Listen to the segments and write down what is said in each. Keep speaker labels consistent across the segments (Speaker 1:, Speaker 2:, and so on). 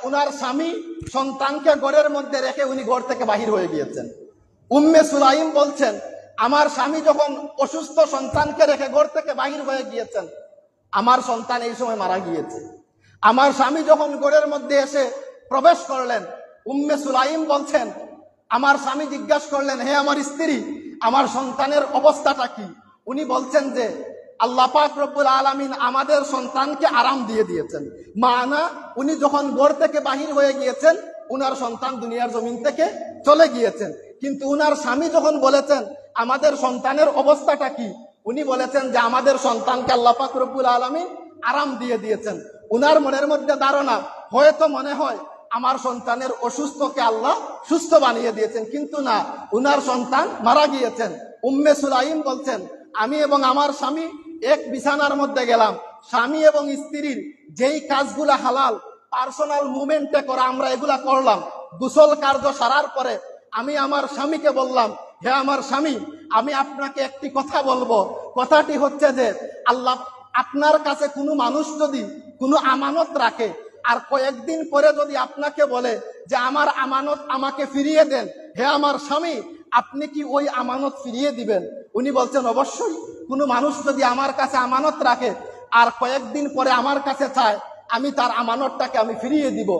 Speaker 1: উনার স্বামী সন্তানকে ঘরের মধ্যে রেখে উনি ঘর থেকে বাহির হয়ে গিয়েছেন। উম্মে সুলাইম বলছেন, আমার স্বামী যখন অসুস্থ সন্তানকে রেখে ঘর থেকে বাহির হয়ে গিয়েছেন, আমার সন্তান এই সময় মারা গিয়েছে। আমার স্বামী যখন ঘরের মধ্যে এসে প্রবেশ করলেন, উম্মে সুলাইম বলছেন, আমার স্বামী জিজ্ঞাসা করলেন, হে আমার স্ত্রী, আমার সন্তানের অবস্থাটা কি? উনি বলছেন যে আল্লাহ পাক রব্বুল আলামিন আমাদের সন্তানকে আরাম দিয়ে দিয়েছেন। মানা উনি যখন ঘর থেকে বাহির হয়ে গিয়েছেন, উনার সন্তান দুনিয়ার জমিন থেকে চলে গিয়েছেন। কিন্তু উনার স্বামী যখন বলেছেন আমাদের সন্তানের অবস্থাটা কি, উনি বলেছেন যে আমাদের সন্তানকে আল্লাহ পাক রব্বুল আলামিন আরাম দিয়ে দিয়েছেন। উনার মনের মধ্যে ধারণা, হয়তো মনে হয় আমার সন্তানের অসুস্থকে আল্লাহ সুস্থ বানিয়ে দিয়েছেন, কিন্তু না, উনার সন্তান মারা গিয়েছেন। উম্মে সুলাইম বলছেন, আমি এবং আমার স্বামী এক বিছানার মধ্যে গেলাম। স্বামী এবং স্ত্রীর যেই কাজগুলা হালাল পার্সোনাল মুভমেন্টে করা, আমরা এগুলা করলাম। গোসল কার্য সারার পরে আমি আমার স্বামীকে বললাম, হে আমার স্বামী, আমি আপনাকে একটি কথা বলবো। কথাটি হচ্ছে যে আল্লাহ আপনার কাছে কোনো মানুষ যদি কোনো আমানত রাখে আর কয়েকদিন পরে যদি আপনাকে বলে যে আমার আমানত আমাকে ফিরিয়ে দেন, হে আমার স্বামী, আপনি কি ওই আমানত ফিরিয়ে দিবেন? উনি বলছেন, অবশ্যই। কোনো মানুষ যদি আমার কাছে আমানত রাখে আর কয়েকদিন পরে আমার কাছে চায়, আমি তার আমানতটাকে আমি ফিরিয়ে দিব।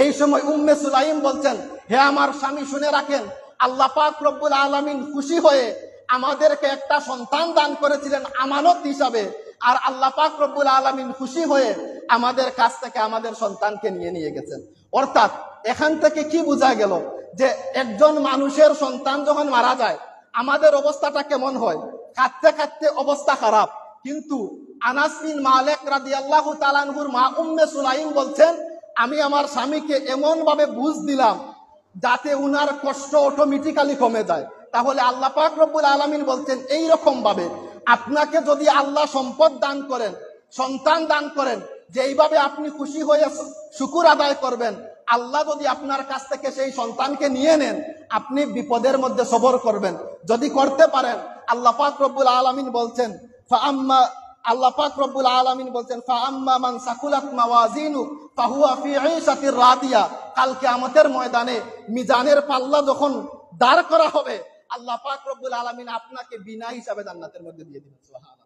Speaker 1: এই সময় উম্মে সুলাইম বলছেন, হে আমার স্বামী, শুনে রাখেন, আল্লাহ পাক রব্বুল আলামিন খুশি হয়ে আমাদেরকে একটা সন্তান দান করেছিলেন আমানত হিসাবে, আর আল্লাহ পাক রব্বুল আলামিন খুশি হয়ে আমাদের কাছ থেকে আমাদের সন্তানকে নিয়ে গেছেন। অর্থাৎ এখান থেকে কি বোঝা গেল যে একজন মানুষের সন্তান যখন মারা যায় আমাদের অবস্থাটা কেমন হয়? কাঁদতে কাঁদতে অবস্থা খারাপ। কিন্তু আনাস বিন মালিক রাদিয়াল্লাহু তাআলা আনহুর মা উম্মে সুলাইম বলছেন, আমি আমার স্বামীকে এমন ভাবে বুঝ দিলাম যাতে উনার কষ্ট অটোমেটিক্যালি কমে যায়। তাহলে আল্লাহ পাক রব্বুল আলামিন বলছেন, এই রকম ভাবে আপনাকে যদি আল্লাহ সম্পদ দান করেন, সন্তান দান করেন, যেইভাবে আপনি খুশি হয়ে শুকুর আদায় করবেন, আল্লাহ যদি আপনার কাছ থেকে সেই সন্তানকে নিয়ে নেন, আপনি বিপদের মধ্যে সবর করবেন। যদি করতে পারেন, আল্লাহ পাক রব্বুল আলামিন বলছেন, আল্লাহ পাক রব্বুল আলামিন বলছেন, ফাআম্মা মান সাকুলাত মাওয়াজিনু ফাহুয়া ফি ঈশাতির রাদিয়া। কাল কিয়ামতের ময়দানে মিজানের পাল্লা যখন দাঁড় করা হবে, আল্লাহ পাক রব্বুল আলামিন আপনাকে বিনা হিসাবে জান্নাতের মধ্যে দিয়ে দিবেন। সুবহানাল্লাহ।